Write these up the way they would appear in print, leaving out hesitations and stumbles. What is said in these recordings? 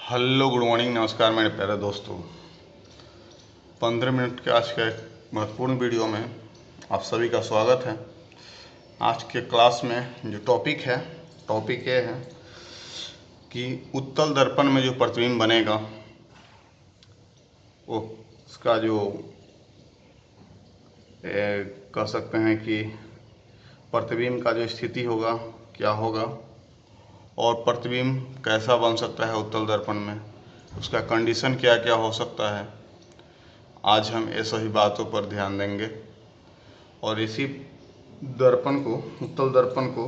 Hello, good morning, नमस्कार मेरे प्यारे दोस्तों। 15 मिनट के आज के एक महत्वपूर्ण वीडियो में आप सभी का स्वागत है। आज के क्लास में जो टॉपिक ये है कि उत्तल दर्पण में जो प्रतिबिंब बनेगा वो उसका जो कह सकते हैं कि प्रतिबिंब का जो स्थिति होगा क्या होगा और प्रतिबिंब कैसा बन सकता है उत्तल दर्पण में, उसका कंडीशन क्या क्या हो सकता है। आज हम ये सभी बातों पर ध्यान देंगे और इसी दर्पण को, उत्तल दर्पण को,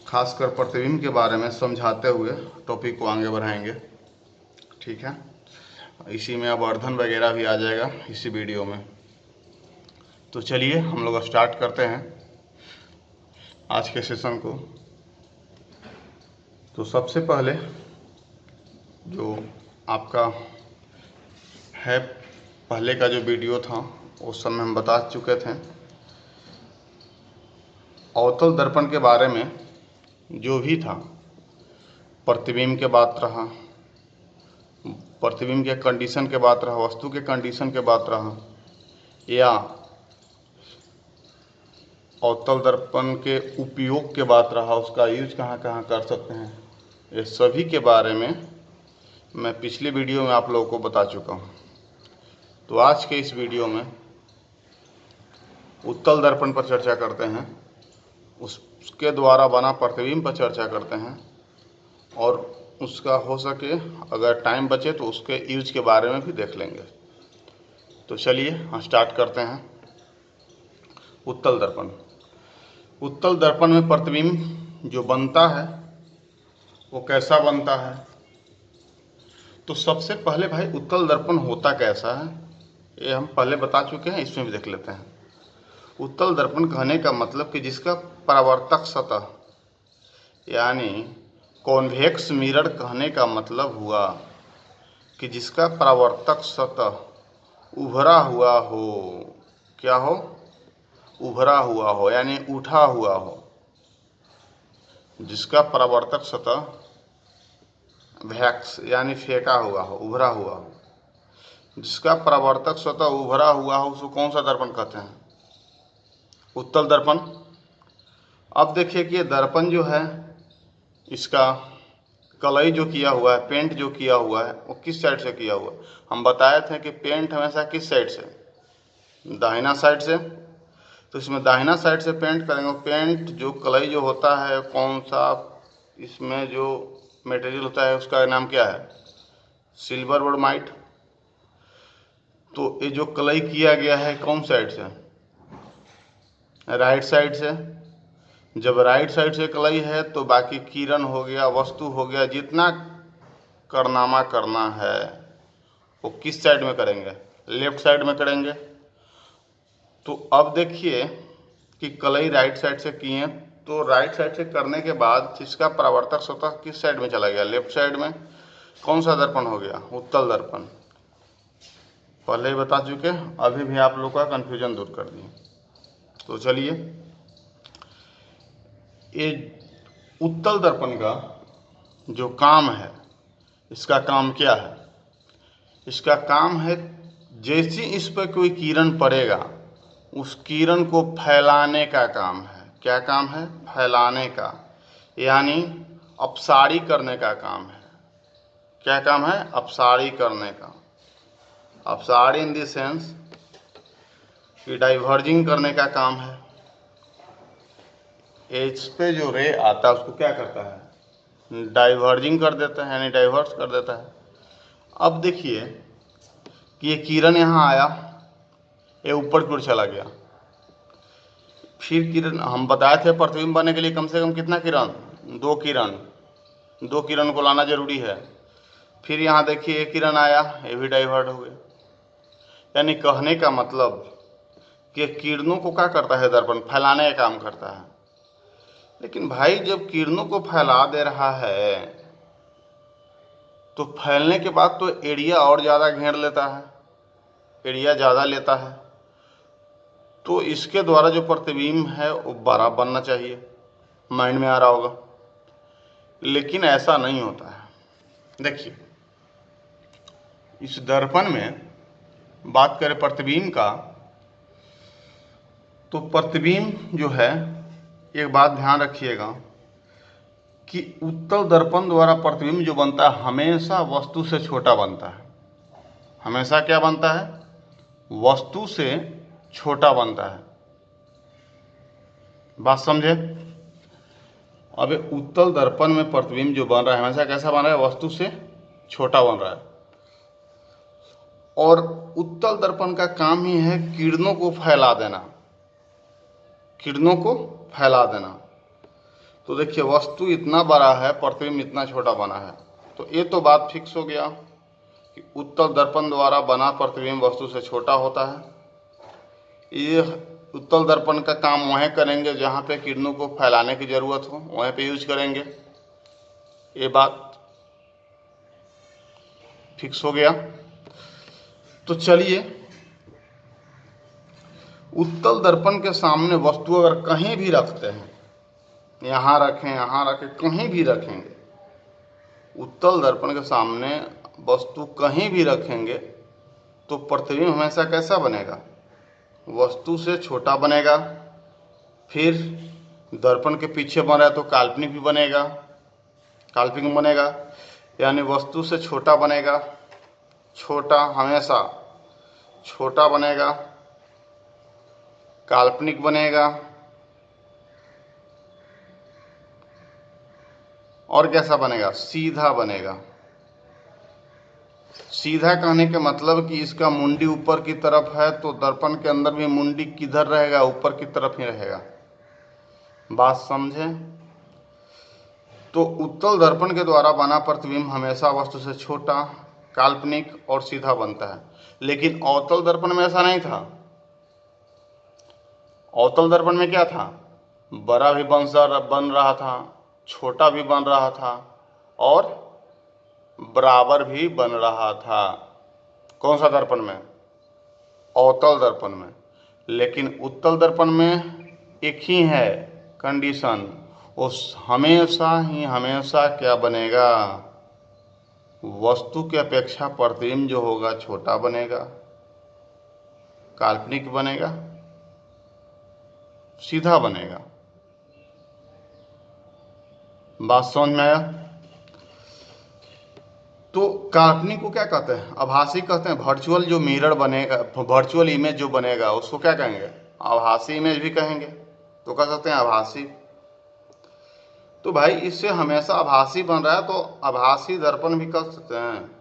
खासकर प्रतिबिंब के बारे में समझाते हुए टॉपिक को आगे बढ़ाएंगे। ठीक है, इसी में अब वर्धन वगैरह भी आ जाएगा इसी वीडियो में। तो चलिए हम लोग स्टार्ट करते हैं आज के सेशन को। तो सबसे पहले जो आपका है, पहले का जो वीडियो था उस समय हम बता चुके थे अवतल दर्पण के बारे में। जो भी था, प्रतिबिंब के बात रहा, प्रतिबिंब के कंडीशन के बात रहा, वस्तु के कंडीशन के बात रहा, या अवतल दर्पण के उपयोग के बात रहा, उसका यूज कहाँ कहाँ कर सकते हैं, ये सभी के बारे में मैं पिछले वीडियो में आप लोगों को बता चुका हूँ। तो आज के इस वीडियो में उत्तल दर्पण पर चर्चा करते हैं, उसके द्वारा बना प्रतिबिंब पर चर्चा करते हैं और उसका हो सके अगर टाइम बचे तो उसके यूज के बारे में भी देख लेंगे। तो चलिए स्टार्ट करते हैं। उत्तल दर्पण। उत्तल दर्पण में प्रतिबिंब जो बनता है वो कैसा बनता है? तो सबसे पहले भाई उत्तल दर्पण होता कैसा है ये हम पहले बता चुके हैं, इसमें भी देख लेते हैं। उत्तल दर्पण कहने का मतलब कि जिसका परावर्तक सतह यानी कॉन्वेक्स मिरर कहने का मतलब हुआ कि जिसका परावर्तक सतह उभरा हुआ हो। क्या हो? उभरा हुआ हो यानी उठा हुआ हो। जिसका परावर्तक सतह वैक्स यानी फेंका हुआ हो, उभरा हुआ हो। जिसका परावर्तक सतह उभरा हुआ हो उसको कौन सा दर्पण कहते हैं? उत्तल दर्पण। अब देखिए कि ये दर्पण जो है, इसका कलई जो किया हुआ है, पेंट जो किया हुआ है, वो किस साइड से किया हुआ है? हम बताए थे कि पेंट हमेशा किस साइड से? दाहिना साइड से। तो इसमें दाहिना साइड से पेंट करेंगे। पेंट जो कलई जो होता है, कौन सा इसमें जो मटेरियल होता है उसका नाम क्या है? सिल्वर बोर्डमाइट। तो ये जो कलई किया गया है कौन साइड से? राइट साइड से। जब राइट साइड से कलई है तो बाकी किरण हो गया, वस्तु हो गया, जितना कारनामा करना है वो किस साइड में करेंगे? लेफ्ट साइड में करेंगे। तो अब देखिए कि कलई राइट साइड से किए, तो राइट साइड से करने के बाद इसका परावर्तक सतह किस साइड में चला गया? लेफ्ट साइड में। कौन सा दर्पण हो गया? उत्तल दर्पण। पहले ही बता चुके, अभी भी आप लोग का कन्फ्यूजन दूर कर दिए। तो चलिए, ये उत्तल दर्पण का जो काम है, इसका काम क्या है? इसका काम है जैसे इस पर कोई किरण पड़ेगा उस किरण को फैलाने का काम है। क्या काम है? फैलाने का, यानी अपसारी करने का काम है। क्या काम है? अपसारी करने का। अपसारी इन द सेंस कि डाइवर्जिंग करने का काम है। इस पे जो रे आता है उसको क्या करता है? डाइवर्जिंग कर देता है, यानी डाइवर्स कर देता है। अब देखिए कि ये किरण यहाँ आया, ये ऊपर की ओर चला गया। फिर किरण, हम बताए थे प्रतिबिंब बनने के लिए कम से कम कितना किरण? दो किरण को लाना जरूरी है। फिर यहाँ देखिए एक किरण आया, ये भी डाइवर्ट हो गया। यानी कहने का मतलब कि किरणों को क्या करता है दर्पण? फैलाने का काम करता है। लेकिन भाई जब किरणों को फैला दे रहा है तो फैलने के बाद तो एरिया और ज़्यादा घेर लेता है, एरिया ज़्यादा लेता है। तो इसके द्वारा जो प्रतिबिंब है वो बड़ा बनना चाहिए, माइंड में आ रहा होगा। लेकिन ऐसा नहीं होता है। देखिए, इस दर्पण में बात करें प्रतिबिंब का, तो प्रतिबिंब जो है, एक बात ध्यान रखिएगा कि उत्तल दर्पण द्वारा प्रतिबिंब जो बनता है हमेशा वस्तु से छोटा बनता है। हमेशा क्या बनता है? वस्तु से छोटा बनता है। बात समझे? अब उत्तल दर्पण में प्रतिबिंब जो बन रहा है हमेशा कैसा बन रहा है? वस्तु से छोटा बन रहा है। और उत्तल दर्पण का काम ही है किरणों को फैला देना, किरणों को फैला देना। तो देखिए, वस्तु इतना बड़ा है, प्रतिबिंब इतना छोटा बना है, तो ये तो बात फिक्स हो गया कि उत्तल दर्पण द्वारा बना प्रतिबिंब वस्तु से छोटा होता है। ये उत्तल दर्पण का काम वहीं करेंगे जहाँ पे किरणों को फैलाने की ज़रूरत हो, वहीं पे यूज करेंगे। ये बात फिक्स हो गया। तो चलिए, उत्तल दर्पण के सामने वस्तु अगर कहीं भी रखते हैं, यहाँ रखें, यहाँ रखें, कहीं भी रखेंगे, उत्तल दर्पण के सामने वस्तु कहीं भी रखेंगे तो प्रतिबिंब हमेशा कैसा बनेगा? वस्तु से छोटा बनेगा। फिर दर्पण के पीछे बन रहा है तो काल्पनिक भी बनेगा, काल्पनिक बनेगा, यानी वस्तु से छोटा बनेगा, छोटा, हमेशा छोटा बनेगा, काल्पनिक बनेगा। और कैसा बनेगा? सीधा बनेगा। सीधा कहने के मतलब कि इसका मुंडी ऊपर की तरफ है तो दर्पण के अंदर भी मुंडी किधर रहेगा? ऊपर की तरफ ही रहेगा। बात समझे? तो उत्तल दर्पण के द्वारा बना प्रतिबिंब हमेशा वस्तु से छोटा, काल्पनिक और सीधा बनता है। लेकिन अवतल दर्पण में ऐसा नहीं था। अवतल दर्पण में क्या था? बड़ा भी बन रहा था, छोटा भी बन रहा था और बराबर भी बन रहा था। कौन सा दर्पण में? अवतल दर्पण में। लेकिन उत्तल दर्पण में एक ही है कंडीशन, उस हमेशा ही हमेशा क्या बनेगा? वस्तु की अपेक्षा प्रतिबिंब जो होगा छोटा बनेगा, काल्पनिक बनेगा, सीधा बनेगा। बात समझ में आया? तो काल्पनिक को क्या कहते हैं? आभासी कहते हैं। वर्चुअल जो मिरर बनेगा, वर्चुअल इमेज जो बनेगा उसको क्या कहेंगे? आभासी इमेज भी कहेंगे। तो कह सकते हैं आभासी। तो भाई, इससे हमेशा आभासी बन रहा है तो आभासी दर्पण भी कह सकते हैं,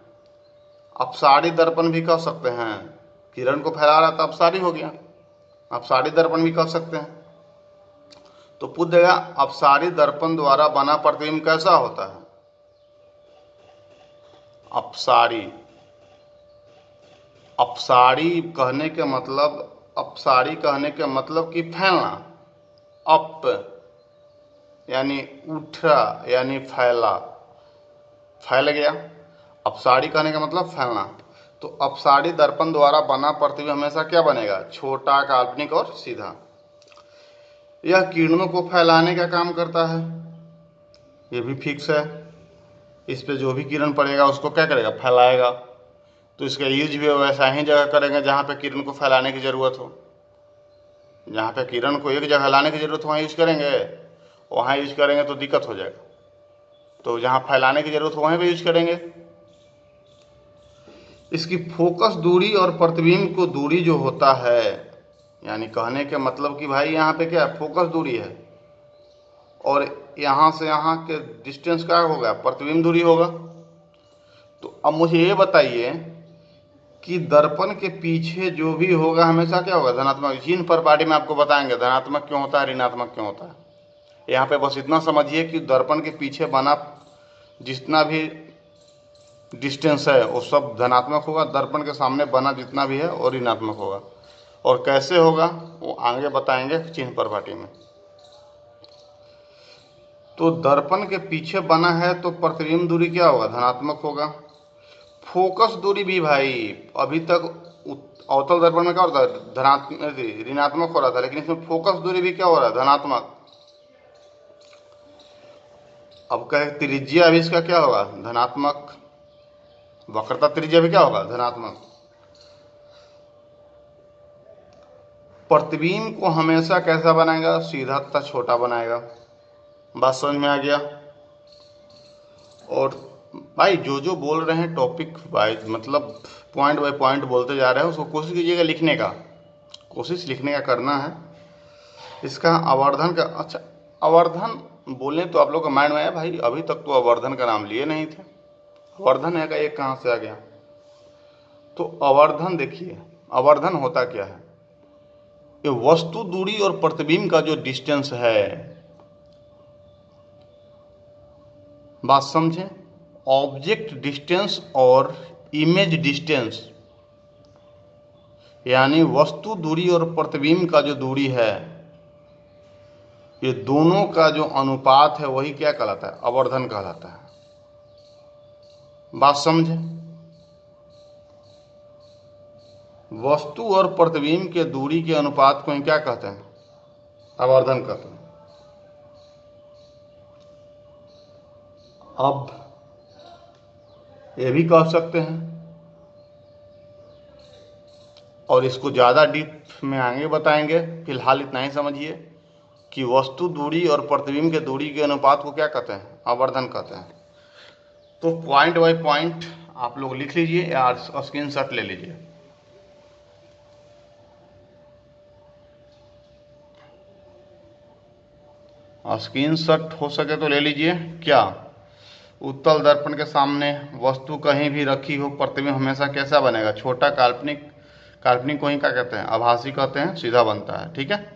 अपसारी दर्पण भी कह सकते हैं। किरण को फैला रहा था, अपसारी हो गया, अपसारी दर्पण भी कह सकते हैं। तो पूछ देगा, अपसारी दर्पण द्वारा बना प्रतिबिंब कैसा होता है? अपसारी, अपसारी कहने के मतलब, अपसारी कहने के मतलब कि फैलना। अप यानी उठा, यानी फैला, फैल गया। अपसारी कहने का मतलब फैलना। तो अपसारी दर्पण द्वारा बना प्रतिबिंब हमेशा क्या बनेगा? छोटा, काल्पनिक और सीधा। यह किरणों को फैलाने का काम करता है, ये भी फिक्स है। इस पे जो भी किरण पड़ेगा उसको क्या करेगा? फैलाएगा। तो इसका यूज भी वैसा ही जगह करेंगे जहाँ पे किरण को फैलाने की ज़रूरत हो। जहाँ पे किरण को एक जगह लाने की ज़रूरत हो वहाँ यूज करेंगे, वहाँ यूज करेंगे तो दिक्कत हो जाएगा। तो जहाँ फैलाने की ज़रूरत हो वहीं पे यूज करेंगे। इसकी फोकस दूरी और प्रतिबिंब को दूरी जो होता है, यानी कहने के मतलब कि भाई यहाँ पे क्या फोकस दूरी है और यहाँ से यहाँ के डिस्टेंस क्या होगा? प्रतिबिंब दूरी होगा। तो अब मुझे ये बताइए कि दर्पण के पीछे जो भी होगा हमेशा क्या होगा? धनात्मक। जिन प्रॉपर्टी में आपको बताएंगे धनात्मक क्यों होता है, ऋणात्मक क्यों होता है। यहाँ पे बस इतना समझिए कि दर्पण के पीछे बना जितना भी डिस्टेंस है वो सब धनात्मक होगा, दर्पण के सामने बना जितना भी है वो ऋणात्मक होगा। और कैसे होगा वो आगे बताएंगे चिन्ह प्रॉपर्टी में। तो दर्पण के पीछे बना है तो प्रतिबिंब दूरी क्या होगा? धनात्मक होगा। फोकस दूरी भी भाई अभी तक अवतल दर्पण में क्या होता है? धनात्मक, ऋणात्मक हो रहा था, लेकिन इसमें फोकस दूरी भी क्या हो रहा है? धनात्मक। अब कहे त्रिज्या भी इसका क्या होगा? धनात्मक। वक्रता त्रिज्या भी क्या होगा, धनात्मक। प्रतिबिंब को हमेशा कैसा बनाएगा, सीधा तथा छोटा बनाएगा। बात समझ में आ गया। और भाई जो जो बोल रहे हैं टॉपिक वाइज, मतलब पॉइंट बाय पॉइंट बोलते जा रहे हैं, उसको कोशिश कीजिएगा लिखने का, कोशिश लिखने का करना है। इसका आवर्धन का, अच्छा आवर्धन बोलें तो आप लोग का माइंड में आया भाई अभी तक तो आवर्धन का नाम लिए नहीं थे, आवर्धन है का एक कहाँ से आ गया। तो आवर्धन देखिए, आवर्धन होता क्या है, ये वस्तु दूरी और प्रतिबिंब का जो डिस्टेंस है, बात समझें, ऑब्जेक्ट डिस्टेंस और इमेज डिस्टेंस, यानी वस्तु दूरी और प्रतिबिंब का जो दूरी है, ये दोनों का जो अनुपात है वही क्या कहलाता है, आवर्धन कहलाता है। बात समझे, वस्तु और प्रतिबिंब के दूरी के अनुपात को हम क्या कहते हैं, आवर्धन कहते हैं। अब ये भी कह सकते हैं, और इसको ज़्यादा डीप में आगे बताएंगे, फिलहाल इतना ही समझिए कि वस्तु दूरी और प्रतिबिंब के दूरी के अनुपात को क्या कहते हैं, आवर्धन कहते हैं। तो पॉइंट बाय पॉइंट आप लोग लिख लीजिए या स्क्रीनशॉट ले लीजिए। स्क्रीनशॉट हो सके तो ले लीजिए। क्या, उत्तल दर्पण के सामने वस्तु कहीं भी रखी हो, प्रतिबिंब हमेशा कैसा बनेगा, छोटा, काल्पनिक। काल्पनिक को ही क्या कहते हैं, आभासी कहते हैं, सीधा बनता है, ठीक है।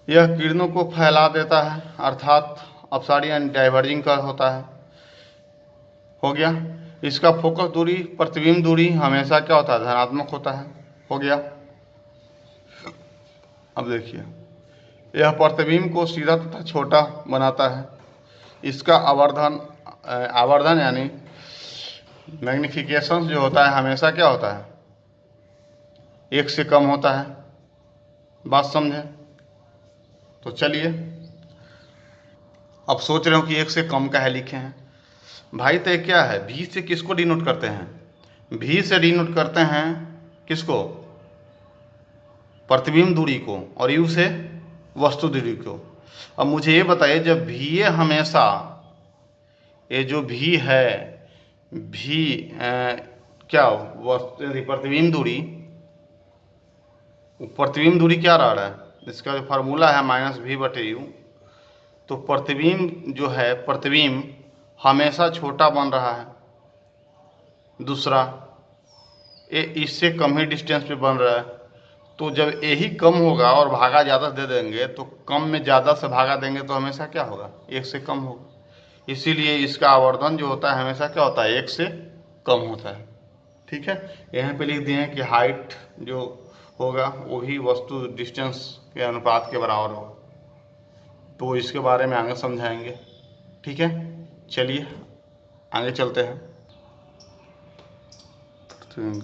यह किरणों को फैला देता है, अर्थात अपसारी यानी डाइवर्जिंग का होता है, हो गया। इसका फोकस दूरी, प्रतिबिंब दूरी हमेशा क्या होता है, धनात्मक होता है, हो गया। अब देखिए, यह प्रतिबिंब को सीधा तथा छोटा बनाता है। इसका आवर्धन, आवर्धन यानी मैग्निफिकेशन जो होता है हमेशा क्या होता है, 1 से कम होता है। बात समझे। तो चलिए, अब सोच रहे हो कि 1 से कम का है लिखे हैं भाई, तो क्या है, भी से किसको डिनोट करते हैं, भी से डिनोट करते हैं किसको, प्रतिबिंब दूरी को, और यू से वस्तु दूरी को। अब मुझे ये बताइए, जब भी हमेशा, ये जो भी है, भी क्या प्रतिबिंब दूरी, प्रतिबिंब दूरी क्या रहा है, इसका जो फार्मूला है -v/u। तो प्रतिबिंब जो है, प्रतिबिंब हमेशा छोटा बन रहा है। दूसरा, ये इससे कम ही डिस्टेंस पे बन रहा है। तो जब यही कम होगा और भागा ज़्यादा दे देंगे, तो कम में ज़्यादा से भागा देंगे तो हमेशा क्या होगा, 1 से कम होगा। इसीलिए इसका आवर्धन जो होता है हमेशा क्या होता है, 1 से कम होता है, ठीक है। यहाँ पे लिख दिए हैं कि हाइट जो होगा वही वस्तु डिस्टेंस के अनुपात के बराबर होगा। तो इसके बारे में आगे समझाएंगे, ठीक है। चलिए आगे चलते हैं।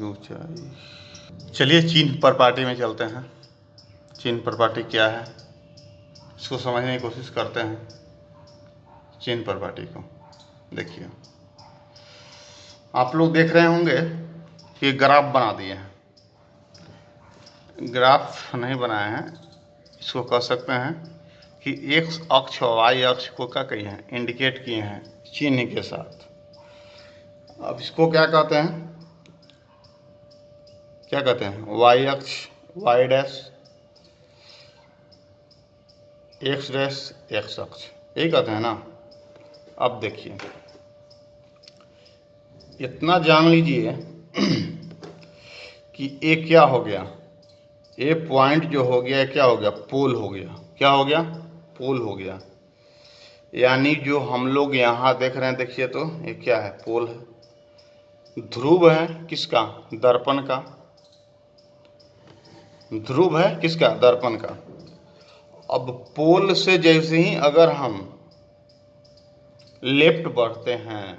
ऊंचाई, चलिए चिन्ह प्रपाटी में चलते हैं। चिन्ह प्रपाटी क्या है इसको समझने की कोशिश करते हैं। चिन्ह प्रपाटी को देखिए, आप लोग देख रहे होंगे कि ग्राफ बना दिए हैं, ग्राफ नहीं बनाए हैं, इसको कह सकते हैं कि एक्स अक्ष और वाई अक्ष को क्या किए हैं, इंडिकेट किए हैं चिन्ह के साथ। अब इसको क्या कहते हैं, क्या कहते हैं, वाई अक्ष, Y dash, X dash, X अक्ष, यही कहते हैं ना। अब देखिए, इतना जान लीजिए कि ये क्या हो गया, ये पॉइंट जो हो गया क्या हो गया, पोल हो गया। क्या हो गया, पोल हो गया। यानी जो हम लोग यहाँ देख रहे हैं, देखिए तो ये क्या है, पोल है। ध्रुव है किसका, दर्पण का, ध्रुव है किसका, दर्पण का। अब पोल से जैसे ही अगर हम लेफ्ट बढ़ते हैं,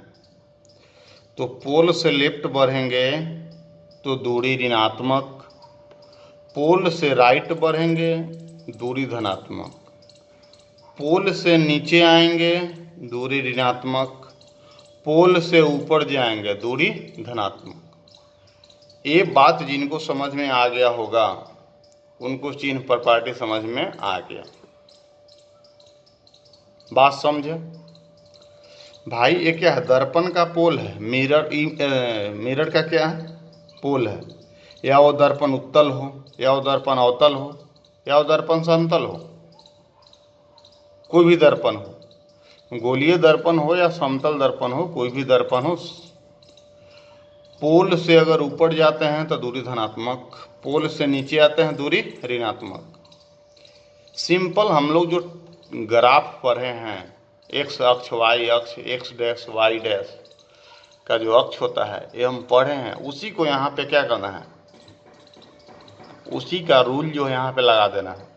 तो पोल से लेफ्ट बढ़ेंगे तो दूरी ऋणात्मक, पोल से राइट बढ़ेंगे दूरी धनात्मक, पोल से नीचे आएंगे दूरी ऋणात्मक, पोल से ऊपर जाएंगे दूरी धनात्मक। ये बात जिनको समझ में आ गया होगा उनको चिन्ह प्रॉपर्टी समझ में आ गया। बात समझे भाई? ये क्या है? दर्पण का पोल है, मिरर का क्या है? पोल है। या वो दर्पण उत्तल हो, या वो दर्पण अवतल हो, या वो दर्पण समतल हो, कोई भी दर्पण हो, गोलीय दर्पण हो या समतल दर्पण हो, कोई भी दर्पण हो, पोल से अगर ऊपर जाते हैं तो दूरी धनात्मक, पोल से नीचे आते हैं दूरी ऋणात्मक। सिंपल हम लोग जो ग्राफ पढ़े हैं, एक्स अक्ष, वाई अक्ष, एक्स डैश वाई डैश का जो अक्ष होता है, ये हम पढ़े हैं, उसी को यहाँ पे क्या करना है, उसी का रूल जो है यहाँ पे लगा देना है।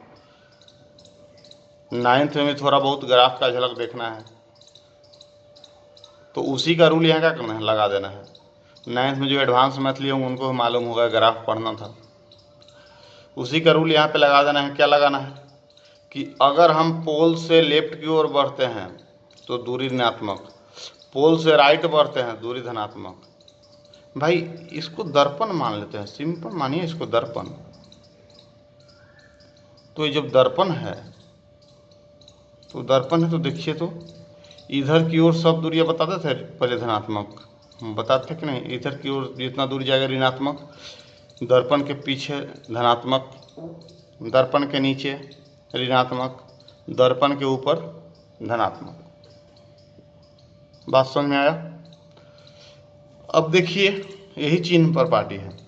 9th में थोड़ा बहुत ग्राफ का झलक देखना है तो उसी का रूल यहाँ क्या करना है, लगा देना है। 9th में जो एडवांस मैथली होंगे उनको मालूम होगा, ग्राफ पढ़ना था। उसी का रूल यहाँ पे लगा देना है। क्या लगाना है कि अगर हम पोल से लेफ्ट की ओर बढ़ते हैं तो दूरी ऋणात्मक, पोल से राइट बढ़ते हैं दूरी धनात्मक। भाई इसको दर्पण मान लेते हैं, सिंपल मानिए इसको दर्पण। तो ये जब दर्पण है तो देखिए, तो इधर की ओर सब दूरियां बताते थे पहले धनात्मक, बताते कि नहीं? इधर की ओर जितना दूर जाएगा ऋणात्मक, दर्पण के पीछे धनात्मक, दर्पण के नीचे ऋणात्मक, दर्पण के ऊपर धनात्मक। बात समझ में आया? अब देखिए यही चिन्ह प्रॉपर्टी है।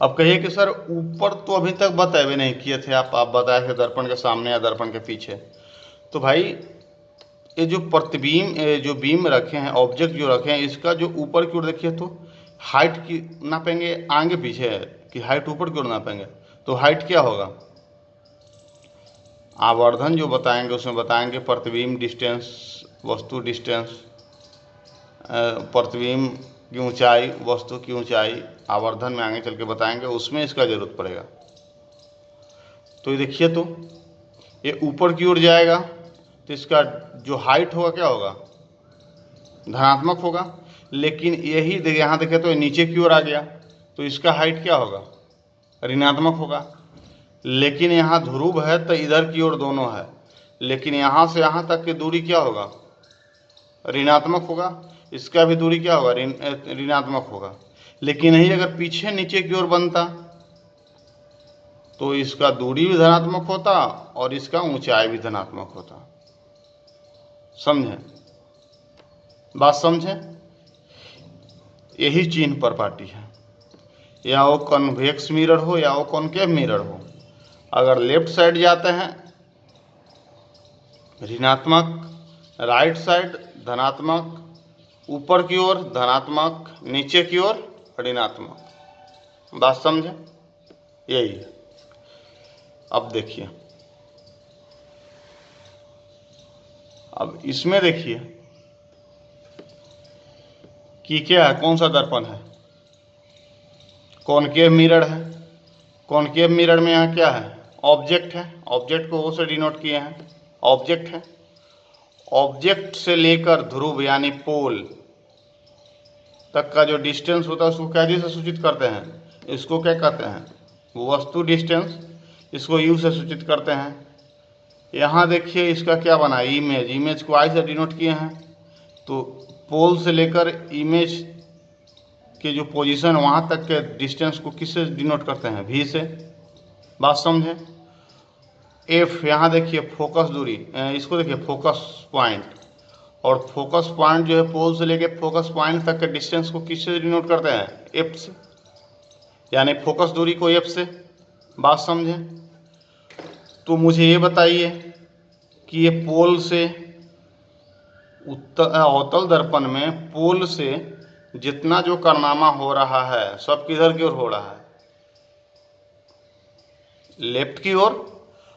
अब कहिए कि सर ऊपर तो अभी तक बताए नहीं किए थे आप बताए थे दर्पण के सामने या दर्पण के पीछे। तो भाई ये जो प्रतिबिंब, जो बीम रखे हैं, ऑब्जेक्ट जो रखे हैं, इसका जो ऊपर की ओर देखिए तो हाइट की नापेंगे, आगे पीछे है कि हाइट ऊपर की ओर नापेंगे, तो हाइट क्या होगा? आवर्धन जो बताएंगे उसमें बताएंगे प्रतिबिंब डिस्टेंस, वस्तु डिस्टेंस, प्रतिबिंब की ऊंचाई, वस्तु की ऊंचाई, आवर्धन में आगे चल के बताएंगे, उसमें इसका जरूरत पड़ेगा। तो ये देखिए, तो ये ऊपर की ओर जाएगा तो इसका जो हाइट होगा क्या होगा? धनात्मक होगा। लेकिन यही यहाँ देखें तो नीचे की ओर आ गया तो इसका हाइट क्या होगा? ऋणात्मक होगा। लेकिन यहाँ ध्रुव है तो इधर की ओर दोनों है, लेकिन यहाँ से यहाँ तक की दूरी क्या होगा? ऋणात्मक होगा। इसका भी दूरी क्या होगा? ऋणात्मक होगा। लेकिन यही अगर पीछे नीचे की ओर बनता तो इसका दूरी भी धनात्मक होता और इसका ऊंचाई भी धनात्मक होता। समझे? बात समझे? यही चिन्ह प्रॉपर्टी है। या वो कन्वेक्स मिरर हो या वो कॉनकेव मिरर हो, अगर लेफ्ट साइड जाते हैं ऋणात्मक, राइट साइड धनात्मक, ऊपर की ओर धनात्मक, नीचे की ओर ऋणात्मक। बात समझे? यही है। अब देखिए, अब इसमें देखिए कि क्या है, कौन सा दर्पण है? कॉनकेव मिरर है। कॉनकेव मिरर में यहाँ क्या है? ऑब्जेक्ट है। ऑब्जेक्ट को वो से डिनोट किए हैं, ऑब्जेक्ट है। ऑब्जेक्ट से लेकर ध्रुव यानी पोल तक का जो डिस्टेंस होता है उसको क्या से सूचित करते हैं? इसको क्या कहते हैं? वस्तु डिस्टेंस। इसको यू से सूचित करते हैं। यहाँ देखिए इसका क्या बना? इमेज। इमेज को आई से डिनोट किए हैं। तो पोल से लेकर इमेज के जो पोजीशन वहाँ तक के डिस्टेंस को किससे डिनोट करते हैं? वी से। बात समझे? एफ, यहाँ देखिए फोकस दूरी, इसको देखिए फोकस पॉइंट। और फोकस पॉइंट जो है पोल से लेके फोकस पॉइंट तक के डिस्टेंस को किससे डिनोट करते हैं? एफ से, यानी फोकस दूरी को एफ से। बात समझे? तो मुझे ये बताइए कि ये पोल से अवतल दर्पण में पोल से जितना जो कारनामा हो रहा है सब किधर की ओर हो रहा है? लेफ्ट की ओर।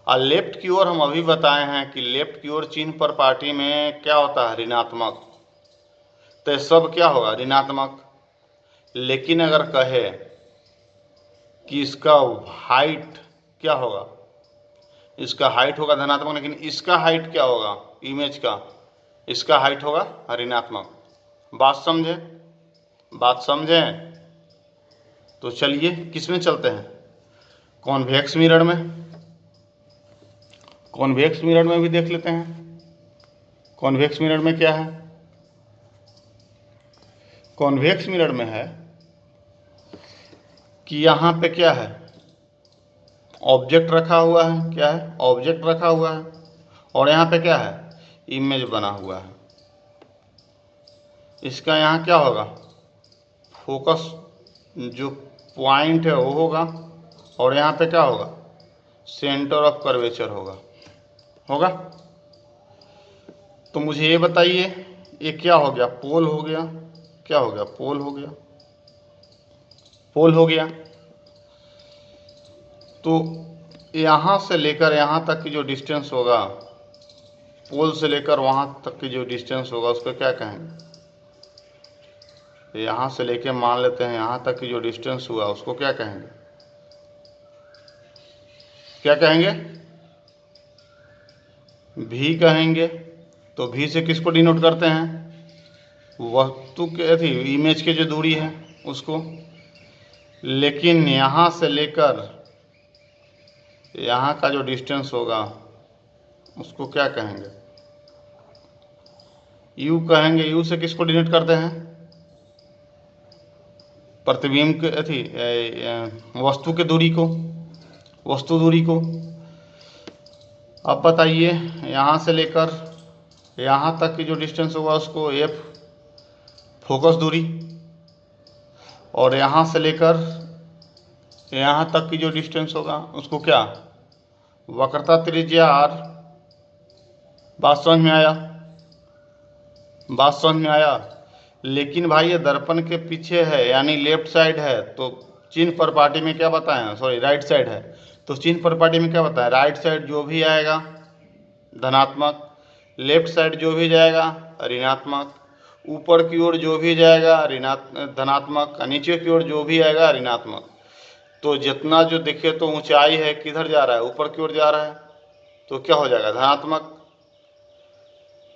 और लेफ्ट की ओर हम अभी बताए हैं कि लेफ्ट की ओर चिन्ह प्रॉपर्टी में क्या होता है? ऋणात्मक। तो सब क्या होगा? ऋणात्मक। लेकिन अगर कहे कि इसका हाइट क्या होगा? इसका हाइट होगा धनात्मक, लेकिन इसका हाइट क्या होगा? इमेज का, इसका हाइट होगा ऋणात्मक। बात समझे? बात समझें? तो चलिए किस में चलते हैं, कॉन्वेक्स मिरर में। कॉन्वेक्स मिरर में भी देख लेते हैं। कॉन्वेक्स मिरर में क्या है? कॉन्वेक्स मिरर में है कि यहाँ पे क्या है, ऑब्जेक्ट रखा हुआ है। क्या है? ऑब्जेक्ट रखा हुआ है। और यहाँ पे क्या है, इमेज बना हुआ है। इसका यहाँ क्या होगा, फोकस जो पॉइंट है वो होगा, और यहाँ पे क्या होगा, सेंटर ऑफ कर्वेचर होगा। होगा? तो मुझे ये बताइए, ये क्या हो गया, पोल हो गया। क्या हो गया, पोल हो गया। पोल हो गया। तो यहाँ से लेकर यहाँ तक की जो डिस्टेंस होगा, पोल से लेकर वहाँ तक की जो डिस्टेंस होगा, उसको क्या कहेंगे? यहाँ से लेके मान लेते हैं यहाँ तक की जो डिस्टेंस हुआ, उसको क्या कहेंगे? क्या कहेंगे? भी कहेंगे। तो भी से किसको डिनोट करते हैं? वस्तु के थी इमेज की जो दूरी है उसको। लेकिन यहाँ से लेकर यहाँ का जो डिस्टेंस होगा उसको क्या कहेंगे? यू कहेंगे। यू से किसको डिनोट करते हैं? प्रतिबिंब के थी वस्तु के दूरी को, वस्तु दूरी को। अब बताइए, यहाँ से लेकर यहाँ तक की जो डिस्टेंस होगा उसको एफ, फोकस दूरी। और यहाँ से लेकर यहाँ तक की जो डिस्टेंस होगा उसको क्या, वक्रता त्रिज्या आर। बात समझ में आया? बात समझ में आया? लेकिन भाई ये दर्पण के पीछे है, यानी लेफ्ट साइड है, तो चिन्ह प्रपार्टी में क्या बताएं, सॉरी राइट साइड है, तो चिन्ह प्रपार्टी में क्या बताएं, राइट साइड जो भी आएगा धनात्मक, लेफ्ट साइड जो भी जाएगा ऋणात्मक, ऊपर की ओर जो भी जाएगा धनात्मक, नीचे की ओर जो भी आएगा ऋणात्मक। तो जितना जो देखे तो ऊंचाई है किधर जा रहा है, ऊपर की ओर जा रहा है, तो क्या हो जाएगा, धनात्मक।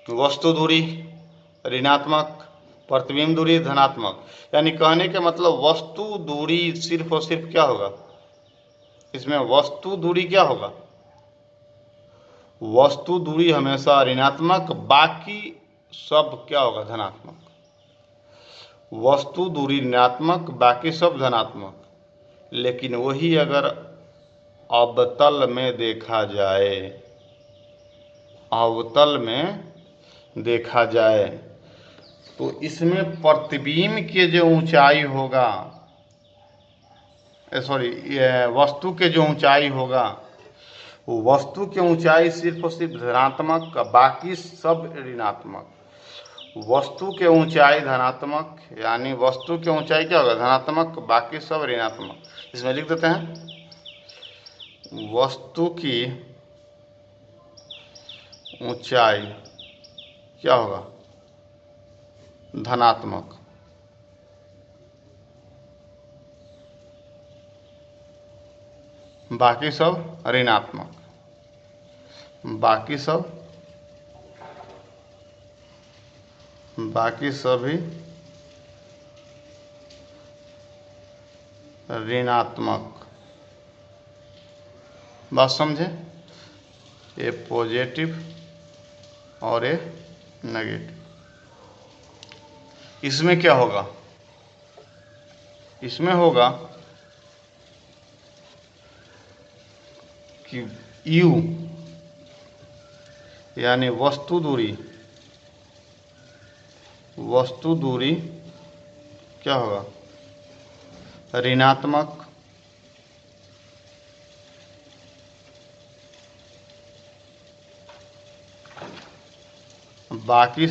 वस्तु दूरी ऋणात्मक, प्रतिबिंब दूरी धनात्मक। यानी कहने के मतलब वस्तु दूरी सिर्फ और सिर्फ क्या होगा, इसमें वस्तु दूरी क्या होगा, वस्तु दूरी हमेशा ऋणात्मक, बाकी सब क्या होगा, धनात्मक। वस्तु दूरी ऋणात्मक, बाकी सब धनात्मक। लेकिन वही अगर अवतल में देखा जाए, अवतल में देखा जाए, तो इसमें प्रतिबिंब के जो ऊंचाई होगा, सॉरी वस्तु के जो ऊंचाई होगा, वस्तु की ऊंचाई सिर्फ और सिर्फ धनात्मक, बाकी सब ऋणात्मक। वस्तु के ऊंचाई धनात्मक, यानी वस्तु की ऊंचाई क्या होगा, धनात्मक, बाकी सब ऋणात्मक। इसमें लिख देते हैं, वस्तु की ऊंचाई क्या होगा, धनात्मक, बाकी सब ऋणात्मक, बाकी सभी ऋणात्मक। बात समझे? ये पॉजिटिव और ये नेगेटिव। इसमें क्या होगा, इसमें होगा कि U यानी वस्तु दूरी क्या होगा, ऋणात्मक, बाकी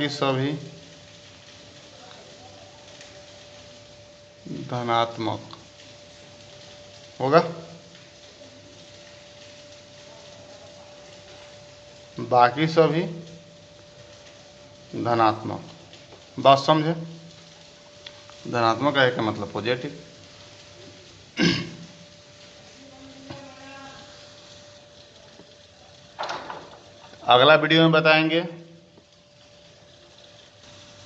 सभी धनात्मक होगा। बाकी सभी धनात्मक। बात समझे? धनात्मक है का मतलब पॉजिटिव। अगला वीडियो में बताएंगे,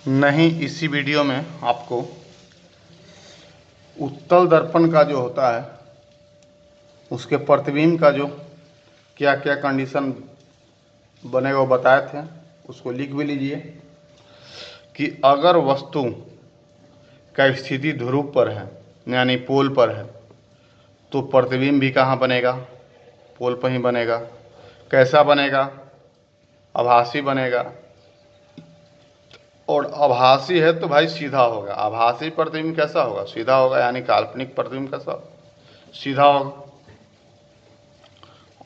नहीं इसी वीडियो में आपको उत्तल दर्पण का जो होता है उसके प्रतिबिंब का जो क्या क्या कंडीशन बनेगा वो बताए थे, उसको लिख भी लीजिए कि अगर वस्तु का स्थिति ध्रुव पर है यानी पोल पर है तो प्रतिबिंब भी कहाँ बनेगा, पोल पर ही बनेगा। कैसा बनेगा, आभासी बनेगा, और आभासी है तो भाई सीधा होगा। आभासी प्रतिबिंब कैसा होगा, सीधा होगा, यानी काल्पनिक प्रतिबिंब कैसा, सीधा होगा।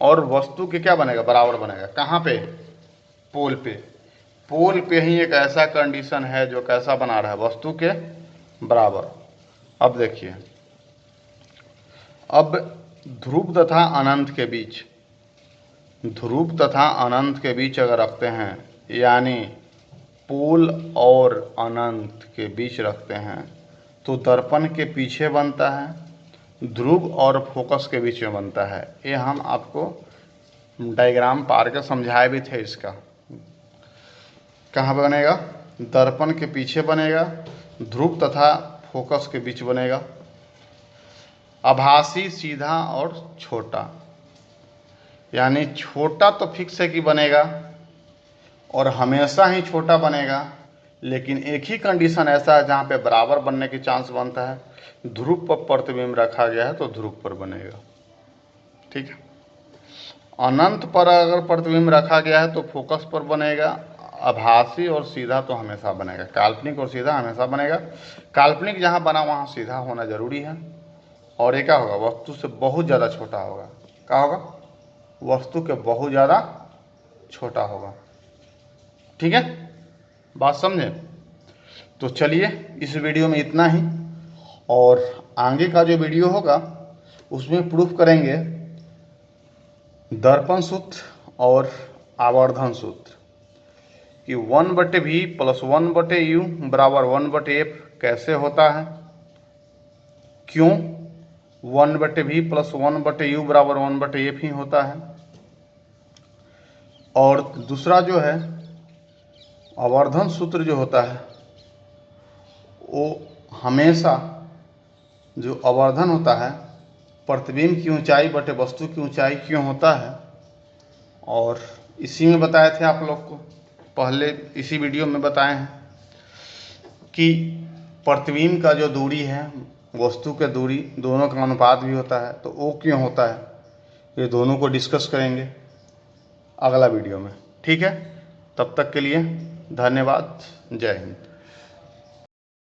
और वस्तु के क्या बनेगा, बराबर बनेगा। कहाँ पे, पोल पे। पोल पे ही एक ऐसा कंडीशन है जो कैसा बना रहा है, वस्तु के बराबर। अब देखिए, अब ध्रुव तथा अनंत के बीच, ध्रुव तथा अनंत के बीच अगर रखते हैं, यानी पोल और अनंत के बीच रखते हैं, तो दर्पण के पीछे बनता है, ध्रुव और फोकस के बीच में बनता है। ये हम आपको डायग्राम पार के समझाए भी थे। इसका कहाँ बनेगा, दर्पण के पीछे बनेगा, ध्रुव तथा फोकस के बीच बनेगा। आभासी, सीधा और छोटा, यानी छोटा तो फिक्स है कि बनेगा और हमेशा ही छोटा बनेगा, लेकिन एक ही कंडीशन ऐसा है जहाँ पे बराबर बनने की चांस बनता है। ध्रुव पर प्रतिबिंब रखा गया है तो ध्रुव पर बनेगा, ठीक है। अनंत पर अगर प्रतिबिंब रखा गया है तो फोकस पर बनेगा। आभासी और सीधा तो हमेशा बनेगा, काल्पनिक और सीधा हमेशा बनेगा। काल्पनिक जहाँ बना वहाँ सीधा होना जरूरी है। और ये क्या होगा, वस्तु से बहुत ज़्यादा छोटा होगा। क्या होगा, वस्तु के बहुत ज़्यादा छोटा होगा, ठीक है, बात समझे। तो चलिए इस वीडियो में इतना ही, और आगे का जो वीडियो होगा उसमें प्रूफ करेंगे दर्पण सूत्र और आवर्धन सूत्र कि 1/v + 1/u बराबर 1/f कैसे होता है, क्यों 1/v + 1/u बराबर 1/f ही होता है। और दूसरा जो है आवर्धन सूत्र जो होता है वो हमेशा जो आवर्धन होता है प्रतिबिंब की ऊंचाई बटे वस्तु की ऊंचाई क्यों होता है, और इसी में बताए थे आप लोग को, पहले इसी वीडियो में बताए हैं कि प्रतिबिंब का जो दूरी है वस्तु के दूरी दोनों का अनुपात भी होता है, तो वो क्यों होता है, ये दोनों को डिस्कस करेंगे अगला वीडियो में, ठीक है। तब तक के लिए धन्यवाद, जय हिंद।